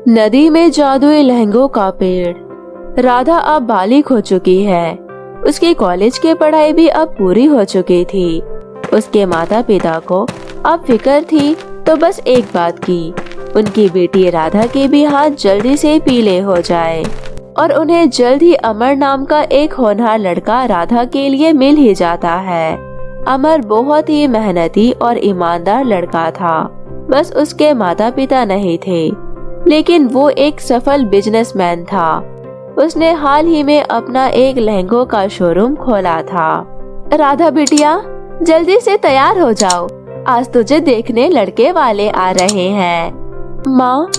नदी में जादुई लहंगों का पेड़। राधा अब बालिग हो चुकी है। उसकी कॉलेज की पढ़ाई भी अब पूरी हो चुकी थी। उसके माता पिता को अब फिक्र थी तो बस एक बात की, उनकी बेटी राधा के भी हाथ जल्दी से पीले हो जाए और उन्हें जल्द ही अमर नाम का एक होनहार लड़का राधा के लिए मिल ही जाता है। अमर बहुत ही मेहनती और ईमानदार लड़का था। बस उसके माता पिता नहीं थे, लेकिन वो एक सफल बिजनेसमैन था। उसने हाल ही में अपना एक लहंगों का शोरूम खोला था। राधा बिटिया, जल्दी से तैयार हो जाओ, आज तुझे देखने लड़के वाले आ रहे हैं। माँ,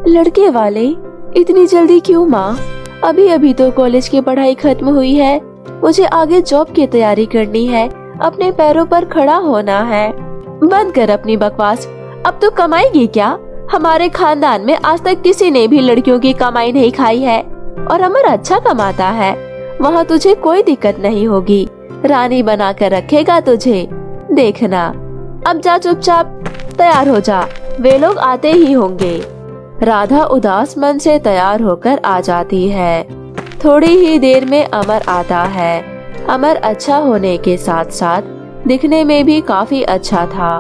लड़के वाले? इतनी जल्दी क्यों माँ? अभी अभी तो कॉलेज की पढ़ाई खत्म हुई है। मुझे आगे जॉब की तैयारी करनी है, अपने पैरों पर खड़ा होना है। बंद कर अपनी बकवास। अब तू कमाएगी क्या? हमारे खानदान में आज तक किसी ने भी लड़कियों की कमाई नहीं खाई है और अमर अच्छा कमाता है। वहाँ तुझे कोई दिक्कत नहीं होगी, रानी बना कर रखेगा तुझे, देखना। अब जा, चुपचाप तैयार हो जा, वे लोग आते ही होंगे। राधा उदास मन से तैयार होकर आ जाती है। थोड़ी ही देर में अमर आता है। अमर अच्छा होने के साथ साथ दिखने में भी काफी अच्छा था।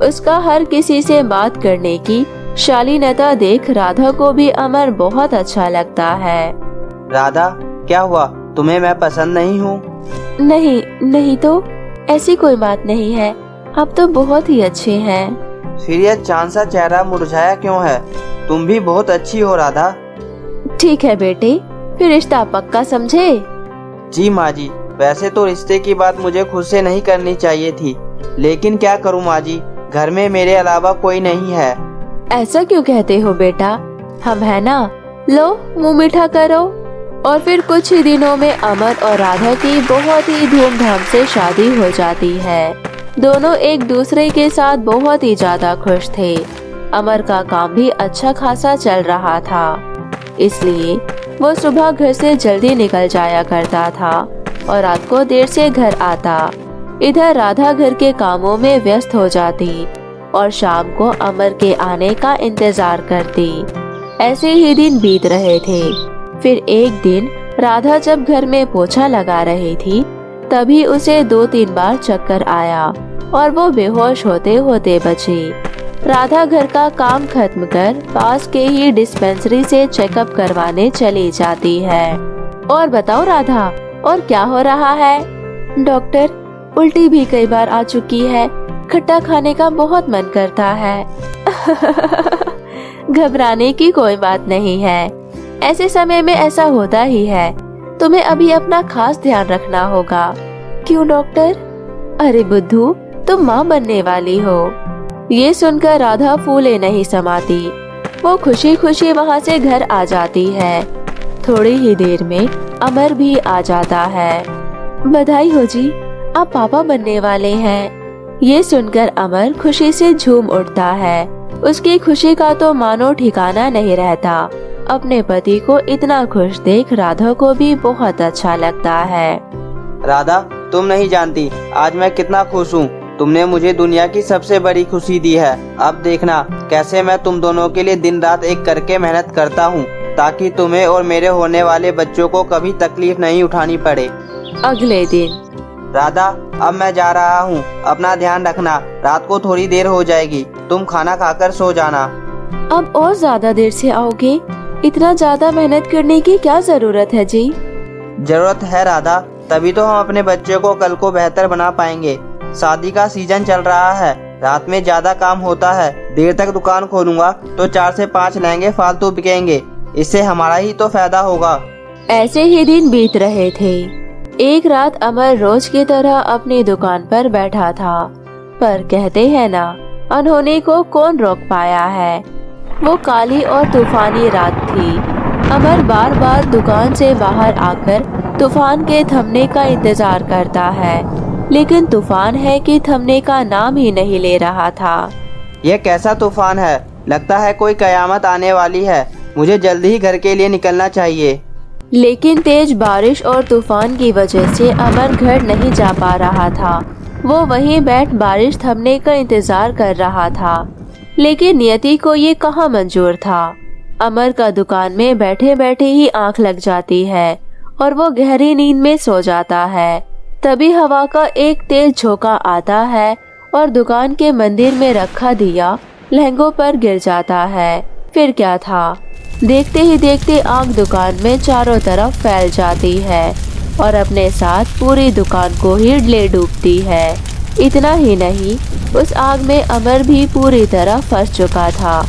उसका हर किसी से बात करने की शालीनता देख राधा को भी अमर बहुत अच्छा लगता है। राधा, क्या हुआ? तुम्हें मैं पसंद नहीं हूँ? नहीं नहीं तो ऐसी कोई बात नहीं है, आप तो बहुत ही अच्छे हैं। फिर यह चांद सा चेहरा मुरझाया क्यों है? तुम भी बहुत अच्छी हो राधा। ठीक है बेटे, फिर रिश्ता पक्का समझे? जी माँ जी, वैसे तो रिश्ते की बात मुझे खुद से नहीं करनी चाहिए थी, लेकिन क्या करूँ माँ जी, घर में मेरे अलावा कोई नहीं है। ऐसा क्यों कहते हो बेटा, हम है ना। लो, मुंह मीठा करो। और फिर कुछ ही दिनों में अमर और राधा की बहुत ही धूमधाम से शादी हो जाती है। दोनों एक दूसरे के साथ बहुत ही ज्यादा खुश थे। अमर का काम भी अच्छा खासा चल रहा था, इसलिए वो सुबह घर से जल्दी निकल जाया करता था और रात को देर से घर आता। इधर राधा घर के कामों में व्यस्त हो जाती और शाम को अमर के आने का इंतजार करती। ऐसे ही दिन बीत रहे थे। फिर एक दिन राधा जब घर में पोछा लगा रही थी, तभी उसे 2-3 बार चक्कर आया और वो बेहोश होते होते बची। राधा घर का काम खत्म कर पास के ही डिस्पेंसरी से चेकअप करवाने चली जाती है। और बताओ राधा, और क्या हो रहा है? डॉक्टर, उल्टी भी कई बार आ चुकी है, खट्टा खाने का बहुत मन करता है। घबराने की कोई बात नहीं है, ऐसे समय में ऐसा होता ही है। तुम्हें अभी अपना खास ध्यान रखना होगा। क्यों डॉक्टर? अरे बुद्धू, तुम माँ बनने वाली हो। ये सुनकर राधा फूले नहीं समाती। वो खुशी खुशी वहाँ से घर आ जाती है। थोड़ी ही देर में अमर भी आ जाता है। बधाई हो जी, आप पापा बनने वाले हैं। ये सुनकर अमर खुशी से झूम उठता है। उसकी खुशी का तो मानो ठिकाना नहीं रहता। अपने पति को इतना खुश देख राधा को भी बहुत अच्छा लगता है। राधा, तुम नहीं जानती आज मैं कितना खुश हूँ। तुमने मुझे दुनिया की सबसे बड़ी खुशी दी है। अब देखना कैसे मैं तुम दोनों के लिए दिन रात एक करके मेहनत करता हूँ, ताकि तुम्हें और मेरे होने वाले बच्चों को कभी तकलीफ नहीं उठानी पड़े। अगले दिन। राधा, अब मैं जा रहा हूँ, अपना ध्यान रखना। रात को थोड़ी देर हो जाएगी, तुम खाना खाकर सो जाना। अब और ज्यादा देर से आओगे? इतना ज्यादा मेहनत करने की क्या जरूरत है जी? जरूरत है राधा, तभी तो हम अपने बच्चे को कल को बेहतर बना पाएंगे। शादी का सीजन चल रहा है, रात में ज्यादा काम होता है। देर तक दुकान खोलूंगा तो 4 से 5 लहंगे फालतू बिकेंगे, इससे हमारा ही तो फायदा होगा। ऐसे ही दिन बीत रहे थे। एक रात अमर रोज की तरह अपनी दुकान पर बैठा था, पर कहते हैं ना, अनहोनी को कौन रोक पाया है। वो काली और तूफानी रात थी। अमर बार बार दुकान से बाहर आकर तूफान के थमने का इंतजार करता है, लेकिन तूफान है कि थमने का नाम ही नहीं ले रहा था। यह कैसा तूफान है? लगता है कोई कयामत आने वाली है। मुझे जल्दी ही घर के लिए निकलना चाहिए। लेकिन तेज बारिश और तूफान की वजह से अमर घर नहीं जा पा रहा था। वो वहीं बैठ बारिश थमने का इंतजार कर रहा था, लेकिन नियति को ये कहाँ मंजूर था। अमर का दुकान में बैठे बैठे ही आंख लग जाती है और वो गहरी नींद में सो जाता है। तभी हवा का एक तेज झोंका आता है और दुकान के मंदिर में रखा दिया लहंगों पर गिर जाता है। फिर क्या था, देखते ही देखते आग दुकान में चारों तरफ फैल जाती है और अपने साथ पूरी दुकान को ही ले डूबती है। इतना ही नहीं, उस आग में अमर भी पूरी तरह फंस चुका था।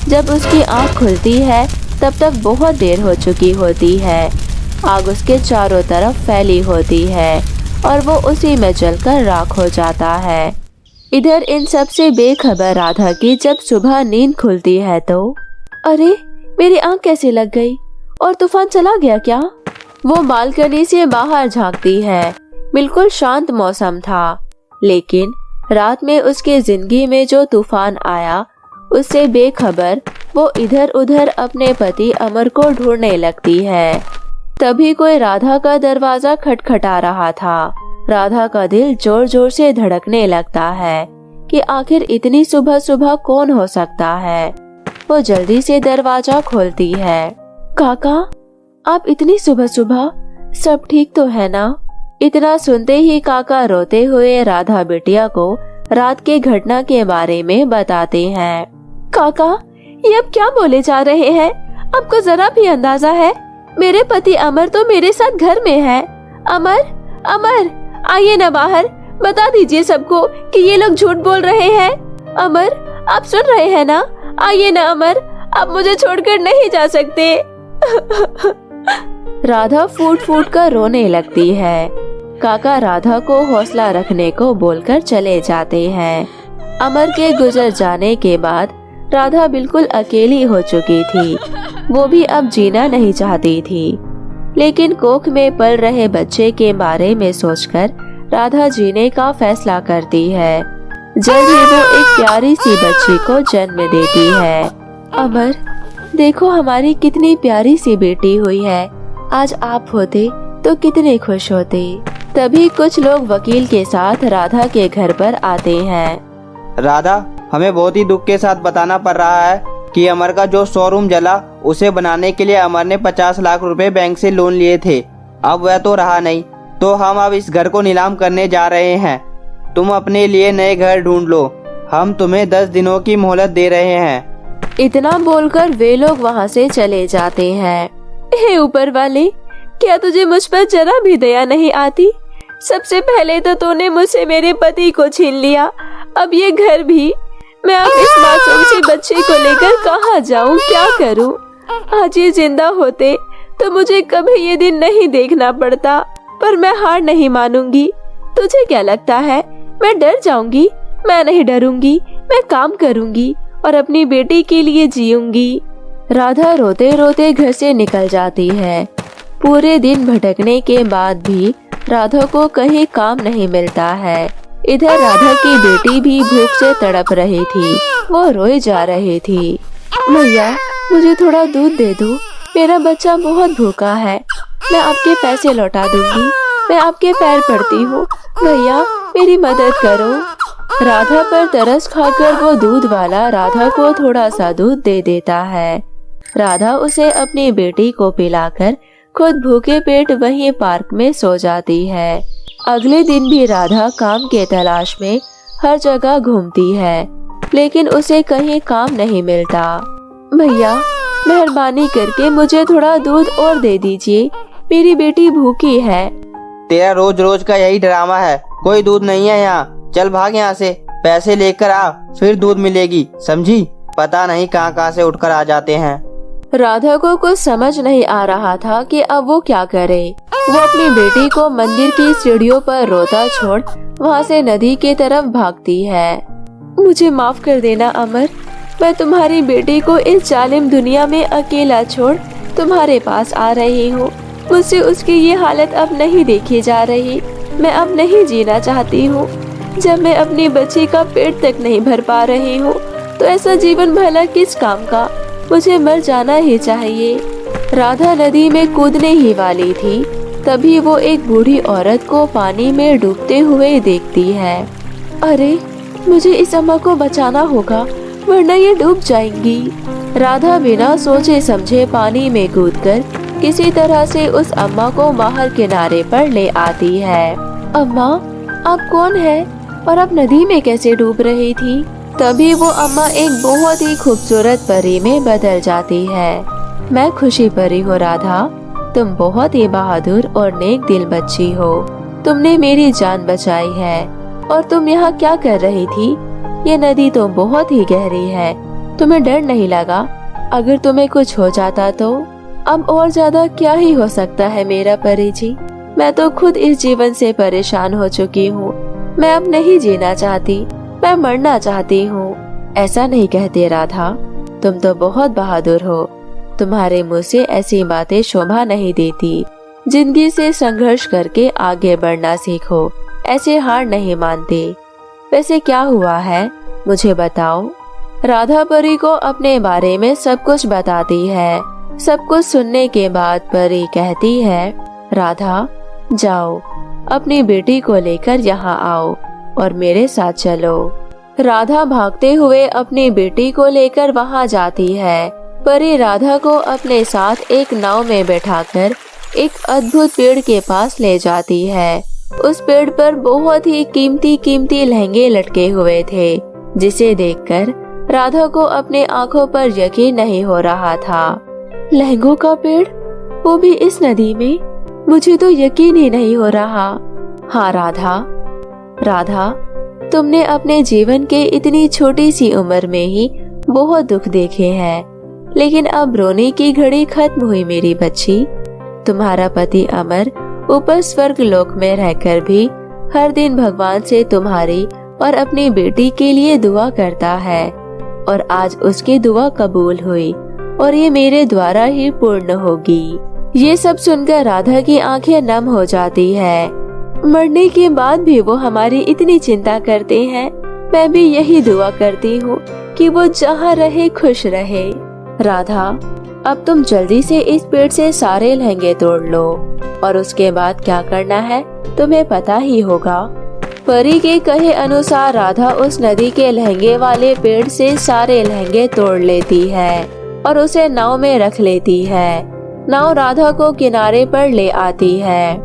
जब उसकी आंख खुलती है तब तक बहुत देर हो चुकी होती है। आग उसके चारों तरफ फैली होती है और वो उसी में जलकर राख हो जाता है। इधर इन सब से बेखबर राधा की जब सुबह नींद खुलती है तो अरे, मेरी आंख कैसे लग गई और तूफान चला गया क्या? वो बालकनी से बाहर झांकती है। बिल्कुल शांत मौसम था, लेकिन रात में उसके जिंदगी में जो तूफान आया उससे बेखबर वो इधर उधर अपने पति अमर को ढूंढने लगती है। तभी कोई राधा का दरवाजा खटखटा रहा था। राधा का दिल जोर जोर से धड़कने लगता है कि आखिर इतनी सुबह सुबह कौन हो सकता है। वो जल्दी से दरवाजा खोलती है। काका, आप इतनी सुबह सुबह, सब ठीक तो है ना? इतना सुनते ही काका रोते हुए राधा बिटिया को रात के घटना के बारे में बताते हैं। काका, ये अब क्या बोले जा रहे हैं? आपको जरा भी अंदाजा है? मेरे पति अमर तो मेरे साथ घर में है। अमर, अमर, आइए ना बाहर, बता दीजिए सबको कि ये लोग झूठ बोल रहे हैं। अमर, आप सुन रहे हैं ना? आइए ना अमर, आप मुझे छोड़कर नहीं जा सकते। राधा फूट फूट कर रोने लगती है। काका राधा को हौसला रखने को बोलकर चले जाते हैं। अमर के गुजर जाने के बाद राधा बिल्कुल अकेली हो चुकी थी। वो भी अब जीना नहीं चाहती थी, लेकिन कोख में पल रहे बच्चे के बारे में सोचकर राधा जीने का फैसला करती है। जल्द ही वो एक प्यारी सी बच्ची को जन्म देती है। अमर, देखो हमारी कितनी प्यारी सी बेटी हुई है। आज आप होते तो कितने खुश होते। तभी कुछ लोग वकील के साथ राधा के घर पर आते हैं। राधा, हमें बहुत ही दुख के साथ बताना पड़ रहा है कि अमर का जो शोरूम जला, उसे बनाने के लिए अमर ने 50 लाख रुपए बैंक से लोन लिए थे। अब वह तो रहा नहीं, तो हम अब इस घर को नीलाम करने जा रहे हैं। तुम अपने लिए नए घर ढूंढ लो। हम तुम्हें 10 दिनों की मोहलत दे रहे हैं। इतना बोलकर वे लोग वहाँ से चले जाते हैं। हे ऊपर वाले, क्या तुझे मुझ पर जरा भी दया नहीं आती? सबसे पहले तो तूने मुझसे मेरे पति को छीन लिया, अब ये घर भी। मैं अब इस मासूम सी बच्ची को लेकर कहाँ जाऊँ, क्या करूँ? आज ये जिंदा होते तो मुझे कभी ये दिन नहीं देखना पड़ता, पर मैं हार नहीं मानूंगी। तुझे क्या लगता है मैं डर जाऊंगी? मैं नहीं डरूंगी, मैं काम करूंगी और अपनी बेटी के लिए जीऊंगी। राधा रोते रोते घर से निकल जाती है। पूरे दिन भटकने के बाद भी राधा को कहीं काम नहीं मिलता है। इधर राधा की बेटी भी भूख से तड़प रही थी। वो रोए जा रही थी। भैया, मुझे थोड़ा दूध दे दो, मेरा बच्चा बहुत भूखा है। मैं आपके पैसे लौटा दूंगी। मैं आपके पैर पड़ती हूँ, भैया मेरी मदद करो। राधा पर तरस खाकर वो दूध वाला राधा को थोड़ा सा दूध दे देता है। राधा उसे अपनी बेटी को पिलाकर खुद भूखे पेट वहीं पार्क में सो जाती है। अगले दिन भी राधा काम के तलाश में हर जगह घूमती है, लेकिन उसे कहीं काम नहीं मिलता। भैया, मेहरबानी करके मुझे थोड़ा दूध और दे दीजिए, मेरी बेटी भूखी है। तेरा रोज रोज का यही ड्रामा है। कोई दूध नहीं है यहाँ, चल भाग यहाँ से। पैसे लेकर आ, फिर दूध मिलेगी, समझी? पता नहीं कहाँ कहाँ से उठकर आ जाते हैं। राधा को कुछ समझ नहीं आ रहा था कि अब वो क्या करे। वो अपनी बेटी को मंदिर की सीढ़ियों पर रोता छोड़ वहाँ से नदी की तरफ भागती है। मुझे माफ कर देना अमर, मैं तुम्हारी बेटी को इस जालिम दुनिया में अकेला छोड़ तुम्हारे पास आ रही हूँ। मुझसे उसकी ये हालत अब नहीं देखी जा रही। मैं अब नहीं जीना चाहती हूँ। जब मैं अपनी बच्ची का पेट तक नहीं भर पा रही हूँ, तो ऐसा जीवन भला किस काम का? मुझे मर जाना ही चाहिए। राधा नदी में कूदने ही वाली थी, तभी वो एक बूढ़ी औरत को पानी में डूबते हुए देखती है। अरे, मुझे इस अम्मा को बचाना होगा, वरना ये डूब जाएंगी। राधा बिना सोचे समझे पानी में कूदकर किसी तरह से उस अम्मा को बाहर किनारे पर ले आती है। अम्मा, आप कौन है और आप नदी में कैसे डूब रही थी? तभी वो अम्मा एक बहुत ही खूबसूरत परी में बदल जाती है। मैं खुशी परी हूँ राधा, तुम बहुत ही बहादुर और नेक दिल बच्ची हो। तुमने मेरी जान बचाई है। और तुम यहाँ क्या कर रही थी? ये नदी तो बहुत ही गहरी है, तुम्हें डर नहीं लगा अगर तुम्हें कुछ हो जाता तो? अब और ज्यादा क्या ही हो सकता है मेरा परी जी, मैं तो खुद इस जीवन से परेशान हो चुकी हूँ। मैं अब नहीं जीना चाहती, मैं मरना चाहती हूँ। ऐसा नहीं कहते राधा, तुम तो बहुत बहादुर हो। तुम्हारे मुँह से ऐसी बातें शोभा नहीं देती। जिंदगी से संघर्ष करके आगे बढ़ना सीखो, ऐसे हार नहीं मानते। वैसे क्या हुआ है, मुझे बताओ। राधा परी को अपने बारे में सब कुछ बताती है। सब कुछ सुनने के बाद परी कहती है, राधा जाओ, अपनी बेटी को लेकर यहाँ आओ और मेरे साथ चलो। राधा भागते हुए अपनी बेटी को लेकर वहाँ जाती है। परी राधा को अपने साथ एक नाव में बैठाकर एक अद्भुत पेड़ के पास ले जाती है। उस पेड़ पर बहुत ही कीमती कीमती लहंगे लटके हुए थे, जिसे देखकर राधा को अपने आंखों पर यकीन नहीं हो रहा था। लहंगों का पेड़, वो भी इस नदी में? मुझे तो यकीन ही नहीं हो रहा। हाँ राधा, तुमने अपने जीवन के इतनी छोटी सी उम्र में ही बहुत दुख देखे हैं, लेकिन अब रोने की घड़ी खत्म हुई मेरी बच्ची। तुम्हारा पति अमर ऊपर स्वर्ग लोक में रहकर भी हर दिन भगवान से तुम्हारी और अपनी बेटी के लिए दुआ करता है, और आज उसकी दुआ कबूल हुई और ये मेरे द्वारा ही पूर्ण होगी। ये सब सुनकर राधा की आंखें नम हो जाती है। मरने के बाद भी वो हमारी इतनी चिंता करते हैं। मैं भी यही दुआ करती हूँ कि वो जहाँ रहे खुश रहे। राधा, अब तुम जल्दी से इस पेड़ से सारे लहंगे तोड़ लो, और उसके बाद क्या करना है तुम्हें पता ही होगा। परी के कहे अनुसार राधा उस नदी के लहंगे वाले पेड़ से सारे लहंगे तोड़ लेती है और उसे नाव में रख लेती है। नाव राधा को किनारे पर ले आती है।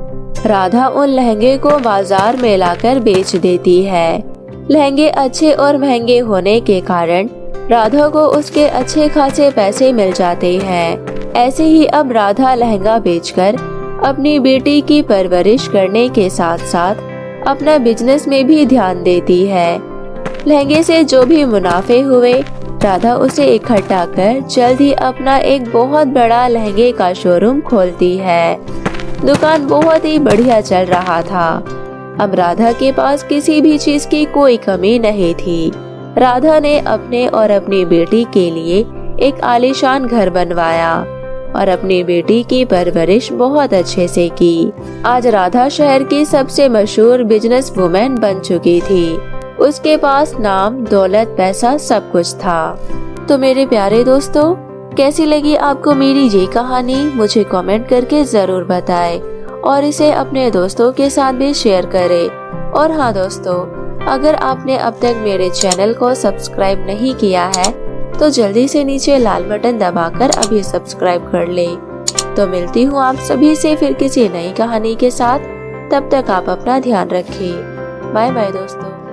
राधा उन लहंगे को बाजार में लाकर बेच देती है। लहंगे अच्छे और महंगे होने के कारण राधा को उसके अच्छे खासे पैसे मिल जाते हैं। ऐसे ही अब राधा लहंगा बेचकर अपनी बेटी की परवरिश करने के साथ साथ अपना बिजनेस में भी ध्यान देती है। लहंगे से जो भी मुनाफे हुए, राधा उसे इकट्ठा कर जल्द ही अपना एक बहुत बड़ा लहंगे का शोरूम खोलती है। दुकान बहुत ही बढ़िया चल रहा था। अब राधा के पास किसी भी चीज की कोई कमी नहीं थी। राधा ने अपने और अपनी बेटी के लिए एक आलीशान घर बनवाया और अपनी बेटी की परवरिश बहुत अच्छे से की। आज राधा शहर की सबसे मशहूर बिजनेस वुमेन बन चुकी थी। उसके पास नाम, दौलत, पैसा सब कुछ था। तो मेरे प्यारे दोस्तों, कैसी लगी आपको मेरी ये कहानी? मुझे कमेंट करके जरूर बताएं और इसे अपने दोस्तों के साथ भी शेयर करें। और हाँ दोस्तों, अगर आपने अब तक मेरे चैनल को सब्सक्राइब नहीं किया है तो जल्दी से नीचे लाल बटन दबाकर अभी सब्सक्राइब कर ले। तो मिलती हूँ आप सभी से फिर किसी नई कहानी के साथ। तब तक आप अपना ध्यान रखें। बाय बाय दोस्तों।